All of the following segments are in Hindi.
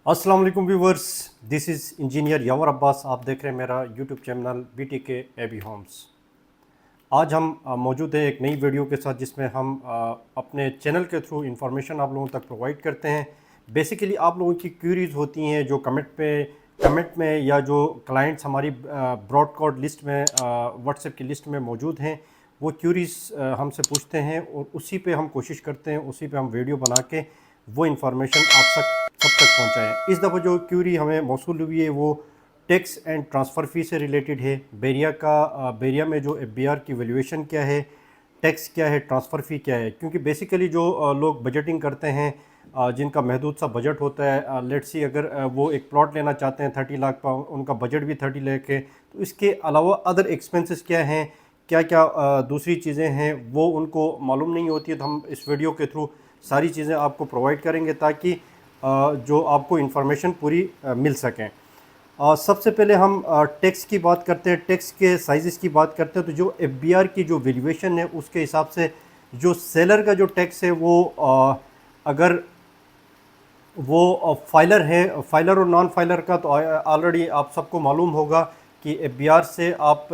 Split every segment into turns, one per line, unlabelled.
अस्सलाम वालेकुम viewers, this is engineer Yawar Abbas. आप देख रहे हैं मेरा YouTube channel BTK AB homes. आज हम मौजूद है एक नई वीडियो के साथ जिसमें हम अपने चैनल के थ्रू इंफॉर्मेशन आप लोगों तक प्रोवाइड करते हैं। बेसिकली आप लोगों की क्यूरीज़ होती हैं जो कमेंट में या जो क्लाइंट्स हमारी ब्रॉडकास्ट लिस्ट में व्हाट्सएप की लिस्ट में मौजूद हैं, वो क्यूरीज़ हमसे पूछते हैं और उसी पे हम कोशिश करते हैं, उसी पे हम वीडियो बना के वो इन्फॉर्मेशन आप सब तक पहुंचाएं। इस दफ़ा जो क्यूरी हमें मौसूल हुई है वो टैक्स एंड ट्रांसफ़र फ़ी से रिलेटेड है। बेरिया में जो FBR की वैल्यूएशन क्या है, टैक्स क्या है, ट्रांसफ़र फ़ी क्या है। क्योंकि बेसिकली जो लोग बजटिंग करते हैं, जिनका महदूद सा बजट होता है, लेट्स सी अगर वो एक प्लॉट लेना चाहते हैं 30 लाख का, उनका बजट भी 30 लाख है, तो इसके अलावा अदर एक्सपेंसेस क्या हैं, क्या क्या दूसरी चीज़ें हैं, वो उनको मालूम नहीं होती है। तो हम इस वीडियो के थ्रू सारी चीज़ें आपको प्रोवाइड करेंगे ताकि जो आपको इन्फॉर्मेशन पूरी मिल सकें। सबसे पहले हम टैक्स की बात करते हैं, टैक्स के साइज़ की बात करते हैं। तो जो FBR की जो वैल्यूएशन है उसके हिसाब से जो सेलर का जो टैक्स है वो अगर वो फाइलर है, फाइलर और नॉन फाइलर का तो ऑलरेडी आप सबको मालूम होगा कि FBR से आप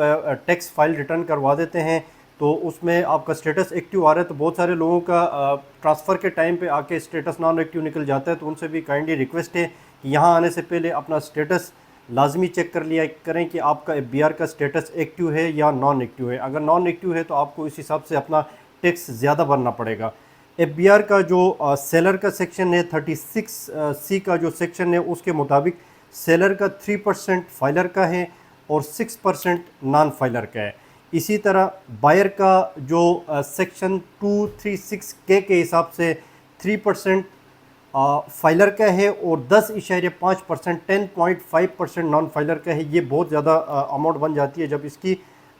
टैक्स फाइल रिटर्न करवा देते हैं तो उसमें आपका स्टेटस एक्टिव आ रहा है। तो बहुत सारे लोगों का ट्रांसफ़र के टाइम पे आके स्टेटस नॉन एक्टिव निकल जाता है। तो उनसे भी काइंडली रिक्वेस्ट है कि यहाँ आने से पहले अपना स्टेटस लाजमी चेक कर लिया करें कि आपका FBR का स्टेटस एक्टिव है या नॉन एक्टिव है। अगर नॉन एक्टिव है तो आपको इस हिसाब से अपना टैक्स ज़्यादा भरना पड़ेगा। FBR का जो सेलर का सेक्शन है 36C का जो सेक्शन है उसके मुताबिक सेलर का 3% फाइलर का है और 6% नॉन फाइलर का है। इसी तरह बायर का जो सेक्शन 236K के हिसाब से 3% फाइलर का है और 10.5% 10.5% नॉन फाइलर का है। ये बहुत ज़्यादा अमाउंट बन जाती है जब इसकी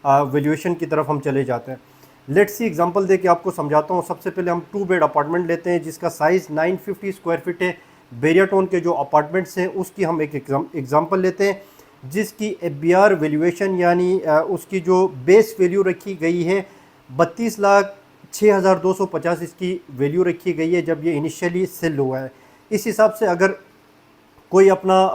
वैल्यूएशन की तरफ हम चले जाते हैं। लेट्स सी एग्जांपल दे के आपको समझाता हूँ। सबसे पहले हम 2 बेड अपार्टमेंट लेते हैं जिसका साइज़ 950 स्क्वायर फीट है। बेरिया टाउन के जो अपार्टमेंट्स हैं उसकी हम एक एग्जांपल लेते हैं जिसकी FBR वैल्यूएशन यानी उसकी जो बेस वैल्यू रखी गई है 32,06,250 इसकी वैल्यू रखी गई है जब ये इनिशियली सेल हुआ है। इस हिसाब से अगर कोई अपना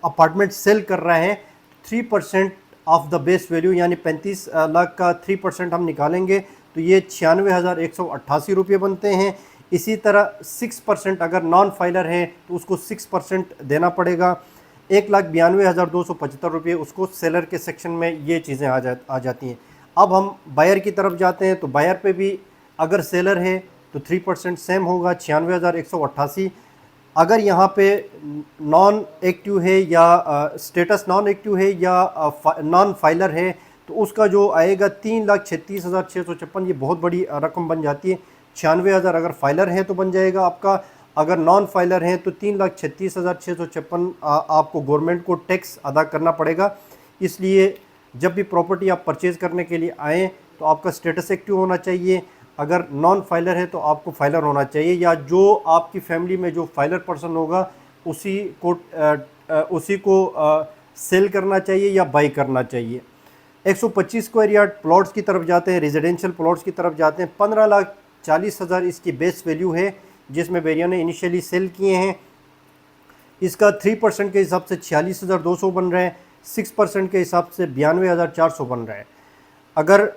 अपार्टमेंट सेल कर रहा है 3% ऑफ द बेस वैल्यू यानी 35 लाख का 3% हम निकालेंगे तो ये 96,188 रुपये बनते हैं। इसी तरह 6% अगर नॉन फाइलर है तो उसको 6% देना पड़ेगा। 1,92,275 रुपये उसको सेलर के सेक्शन में ये चीज़ें आ जाती हैं। अब हम बायर की तरफ जाते हैं तो बायर पे भी अगर सेलर है तो 3% सेम होगा 96,188। अगर यहाँ पे नॉन एक्टिव है या स्टेटस नॉन एक्टिव है या नॉन फाइलर है तो उसका जो आएगा 3,36,656। ये बहुत बड़ी रकम बन जाती है। 96,000 अगर फाइलर है तो बन जाएगा आपका, अगर नॉन फाइलर हैं तो 3,36,656 आपको गवर्नमेंट को टैक्स अदा करना पड़ेगा। इसलिए जब भी प्रॉपर्टी आप परचेज़ करने के लिए आएँ तो आपका स्टेटस एक्टिव होना चाहिए। अगर नॉन फाइलर है तो आपको फाइलर होना चाहिए या जो आपकी फैमिली में जो फाइलर पर्सन होगा उसी को सेल करना चाहिए या बाई करना चाहिए। 125 स्क्वायर यार्ड प्लॉट्स की तरफ जाते हैं, रेजिडेंशियल प्लॉट्स की तरफ जाते हैं। 15,40,000 इसकी बेस वैल्यू है जिसमें बेरिया ने इनिशियली सेल किए हैं। इसका 3% के हिसाब से 46,200 बन रहा है, 6% के हिसाब से 92,400 बन रहा है। अगर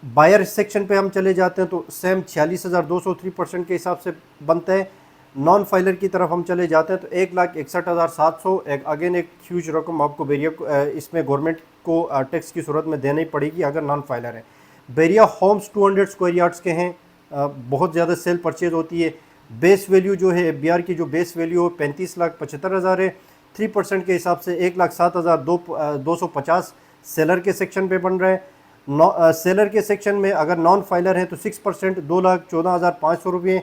बायर सेक्शन पे हम चले जाते हैं तो सेम 46,200 3% के हिसाब से बनता है। नॉन फाइलर की तरफ हम चले जाते हैं तो 1,61,700 अगेन एक ह्यूज रकम आपको बेरिया इसमें गवर्नमेंट को टैक्स की सूरत में देनी पड़ेगी अगर नॉन फाइलर है। बेरिया होम्स 200 स्क्वायर यार्ड्स के हैं, बहुत ज़्यादा सेल परचेज होती है। बेस वैल्यू जो है FBR की जो बेस वैल्यू है 35,75,000 है। 3% के हिसाब से 1,07,250 सेलर के सेक्शन पे बन रहा है। सेलर के सेक्शन में अगर नॉन फाइलर है तो 6% 2,14,500 रुपये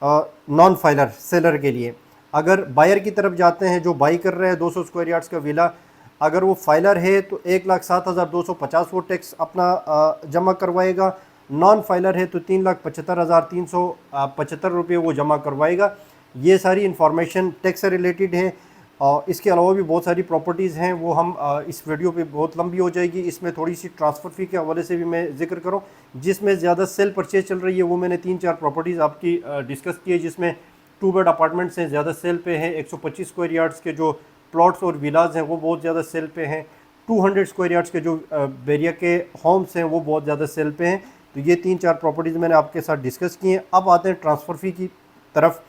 नॉन फाइलर सेलर के लिए। अगर बायर की तरफ जाते हैं जो बाई कर रहे हैं 200 स्क्वायर यार्ड्स का विला, अगर वो फाइलर है तो 1,07,250 वो टैक्स अपना जमा करवाएगा। नॉन फाइलर है तो 3,75,375 रुपये वो जमा करवाएगा। ये सारी इन्फॉर्मेशन टैक्स से रिलेटेड है और इसके अलावा भी बहुत सारी प्रॉपर्टीज़ हैं वो हम इस वीडियो पे बहुत लंबी हो जाएगी। इसमें थोड़ी सी ट्रांसफ़र फ़ी के हवाले से भी मैं जिक्र करूँ। जिसमें ज़्यादा सेल परचेज चल रही है वो मैंने 3-4 प्रॉपर्टीज़ आपकी डिस्कस की है जिसमें 2 बेड अपार्टमेंट्स हैं, ज़्यादा सेल पे हैं। 125 स्क्वायर यार्ड्स के जो प्लॉट्स और विलाज हैं वो बहुत ज़्यादा सेल पे हैं। 200 स्क्वायर यार्ड्स के जो बैरिया के होम्स हैं वो बहुत ज़्यादा सेल पे हैं। तो ये 3-4 प्रॉपर्टीज़ मैंने आपके साथ डिस्कस की हैं। अब आते हैं ट्रांसफ़र फ़ी की तरफ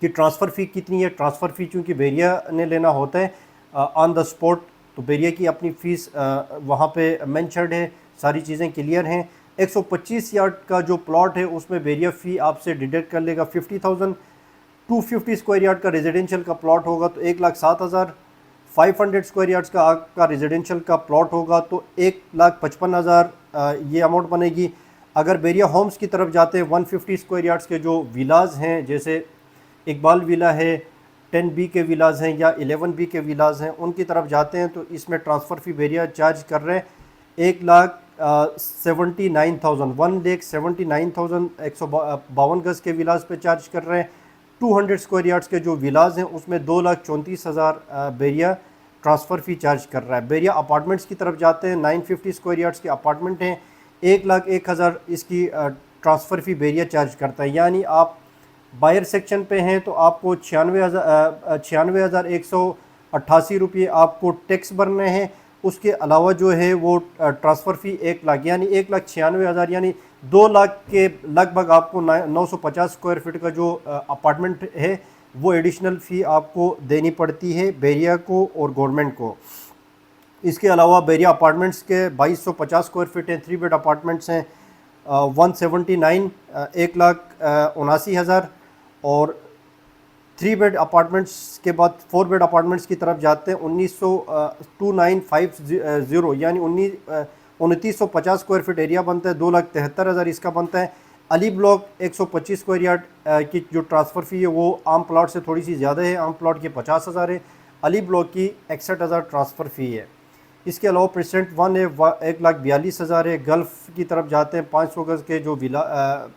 कि ट्रांसफ़र फ़ी कितनी है। ट्रांसफ़र फ़ी चूँकि बैरिया ने लेना होता है ऑन द स्पॉट, तो बैरिया की अपनी फ़ीस वहाँ पे मेंशन्ड है, सारी चीज़ें क्लियर हैं। 125 यार्ड का जो प्लॉट है उसमें बैरिया फ़ी आपसे डिडक्ट कर लेगा 50,000। 250 स्क्वायर यार्ड का रेजिडेंशियल का प्लॉट होगा तो 1,07,000। 500 स्क्वायर यार्ड्स का आपका रेजिडेंशियल का प्लॉट होगा तो 1,55,000 ये अमाउंट बनेगी। अगर बैरिया होम्स की तरफ जाते हैं 150 स्क्वायर यार्ड्स के जो विलाज हैं, जैसे इकबाल विला है, 10B के विलाज हैं या 11B के विलाज हैं, उनकी तरफ जाते हैं तो इसमें ट्रांसफ़र फ़ी बैरिया चार्ज कर रहे हैं 1,79,000, 1,79,000 152 गज़ के विलाज पे चार्ज कर रहे हैं। 200 स्क्वायर यार्ड्स के जो विलाज हैं उसमें 2,34,000 बैरिया ट्रांसफ़र फ़ी चार्ज कर रहा है। बैरिया अपार्टमेंट्स की तरफ जाते हैं, 950 स्क्वायर यार्ड्स के अपार्टमेंट हैं, 1,01,000 इसकी ट्रांसफ़र फ़ी बैरिया चार्ज करता है। यानी आप बायर सेक्शन पे हैं तो आपको 96,188 रुपये आपको टैक्स भरने हैं। उसके अलावा जो है वो ट्रांसफ़र फ़ी 1 लाख यानी 1,96,000 यानी 2 लाख के लगभग आपको 950 स्क्वायर फीट का जो अपार्टमेंट है वो एडिशनल फ़ी आपको देनी पड़ती है बैरिया को और गवर्नमेंट को। इसके अलावा बैरिया अपार्टमेंट्स के 2250 स्क्वायर फीट हैं, 3 बेड अपार्टमेंट्स हैं, 179 1,79,000। और 3 बेड अपार्टमेंट्स के बाद 4 बेड अपार्टमेंट्स की तरफ जाते हैं 2950 यानी 2950 स्क्वायर फीट एरिया बनता है, 2,73,000 इसका बनता है। अली ब्लॉक 125 स्क्वायर यार्ड की जो ट्रांसफ़र फ़ी है वो आम प्लॉट से थोड़ी सी ज़्यादा है, आम प्लॉट की 50,000 है, अली ब्लॉक की 61,000 ट्रांसफ़र फ़ी है। इसके अलावा प्रेसिडेंट 1 है 1,42,000 है। गल्फ़ की तरफ जाते हैं 500 गज़ के जो विला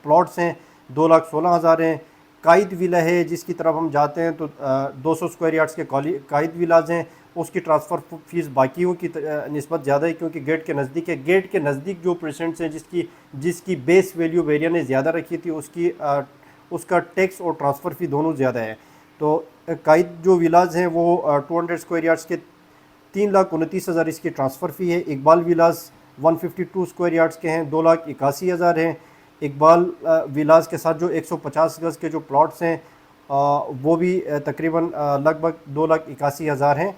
प्लॉट्स हैं 2,16,000 हैं। कायद विला है जिसकी तरफ हम जाते हैं तो 200 स्क्वायर यार्ड्स के कायद विलाज हैं, उसकी ट्रांसफ़र फ़ीस बाकियों की निस्बत ज़्यादा है क्योंकि गेट के नज़दीक है। गेट के नज़दीक जो प्रेसिडेंट्स हैं जिसकी बेस वैल्यू बैरिया ने ज़्यादा रखी थी उसका टैक्स और ट्रांसफ़र फ़ी दोनों ज़्यादा है। तो कायद जो विलाज हैं वो 200 स्क्वायर यार्ड्स के 3,29,000 इसकी ट्रांसफ़र फ़ी है। इकबाल विलाज 152 स्क्वायर यार्ड्स के हैं, 2,81,000 हैं। इकबाल विलाज के साथ जो 150 गज़ के जो प्लॉट्स हैं वो भी तकरीबन लगभग 2,81,000 हैं।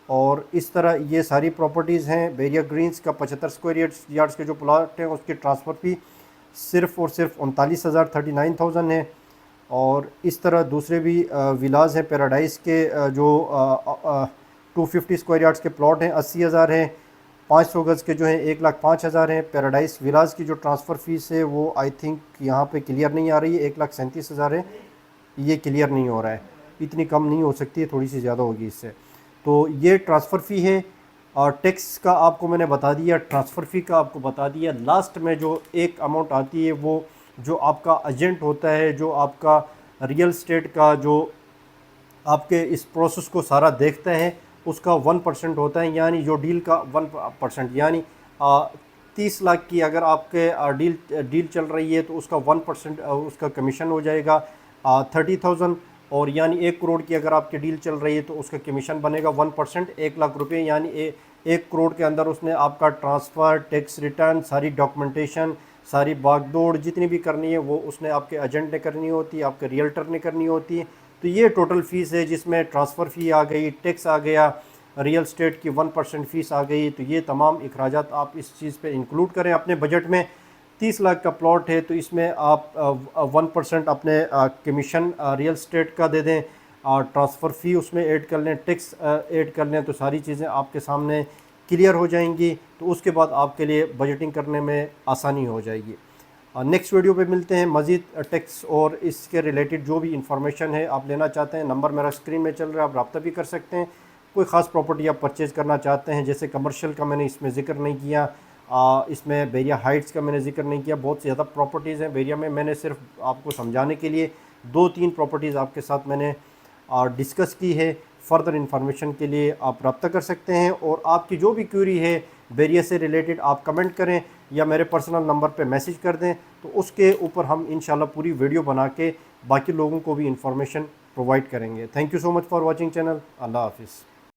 और इस तरह ये सारी प्रॉपर्टीज़ हैं। बैरिया ग्रीन्स का 75 स्क्वायर यार्ड्स के जो प्लॉट हैं उसकी ट्रांसफ़र फ़ी सिर्फ़ और सिर्फ 39,000 39,000 है। और इस तरह दूसरे भी विलाज हैं। पैराडाइज़ के जो 250 स्क्वायर यार्ड्स के प्लॉट हैं 80,000 हैं। 500 गज़ के जो हैं 1,05,000 हैं। पैराडाइज़ विलाज की जो ट्रांसफ़र फ़ीस है वो आई थिंक यहाँ पे क्लियर नहीं आ रही है, 1,37,000 है, ये क्लियर नहीं हो रहा है, इतनी कम नहीं हो सकती है, थोड़ी सी ज़्यादा होगी इससे। तो ये ट्रांसफ़र फ़ी है। और टैक्स का आपको मैंने बता दिया, ट्रांसफ़र फ़ी का आपको बता दिया। लास्ट में जो एक अमाउंट आती है वो जो आपका एजेंट होता है, जो आपका रियल स्टेट का जो आपके इस प्रोसेस को सारा देखता है उसका 1% होता है, यानी जो डील का 1% यानी 30 लाख की अगर आपके डील चल रही है तो उसका 1% उसका कमीशन हो जाएगा 30,000। और यानी 1 करोड़ की अगर आपकी डील चल रही है तो उसका कमीशन बनेगा 1% 1 लाख रुपये, यानी 1 करोड़ के अंदर उसने आपका ट्रांसफ़र, टैक्स रिटर्न, सारी डॉक्यूमेंटेशन, सारी भागदौड़ जितनी भी करनी है वो उसने आपके एजेंट ने करनी होती है, आपके रियल्टर ने करनी होती है। तो ये टोटल फ़ीस है जिसमें ट्रांसफ़र फ़ी आ गई, टैक्स आ गया, रियल स्टेट की 1% फ़ीस आ गई। तो ये तमाम अखराजात आप इस चीज़ पे इंक्लूड करें अपने बजट में। 30 लाख का प्लॉट है तो इसमें आप 1% अपने कमीशन रियल स्टेट का दे दें, ट्रांसफ़र फ़ी उसमें ऐड कर लें, टैक्स ऐड कर लें, तो सारी चीज़ें आपके सामने क्लियर हो जाएंगी। तो उसके बाद आपके लिए बजटिंग करने में आसानी हो जाएगी। नेक्स्ट वीडियो पे मिलते हैं। मज़ीद टैक्स और इसके रिलेटेड जो भी इंफॉर्मेशन है आप लेना चाहते हैं, नंबर मेरा स्क्रीन में चल रहा है, आप रब्ता भी कर सकते हैं। कोई ख़ास प्रॉपर्टी आप परचेज़ करना चाहते हैं, जैसे कमर्शियल का मैंने इसमें ज़िक्र नहीं किया, इसमें बैरिया हाइट्स का मैंने ज़िक्र नहीं किया, बहुत ज़्यादा प्रॉपर्टीज़ हैं बैरिया में। मैंने सिर्फ आपको समझाने के लिए 2-3 प्रॉपर्टीज़ आपके साथ मैंने डिस्कस की है। फ़र्दर इंफॉर्मेशन के लिए आप रब्ता कर सकते हैं और आपकी जो भी क्यूरी है वेरियस से रिलेटेड आप कमेंट करें या मेरे पर्सनल नंबर पे मैसेज कर दें, तो उसके ऊपर हम इंशाल्लाह पूरी वीडियो बना के बाकी लोगों को भी इंफॉर्मेशन प्रोवाइड करेंगे। Thank you so much for watching channel. अल्लाह हाफिज़।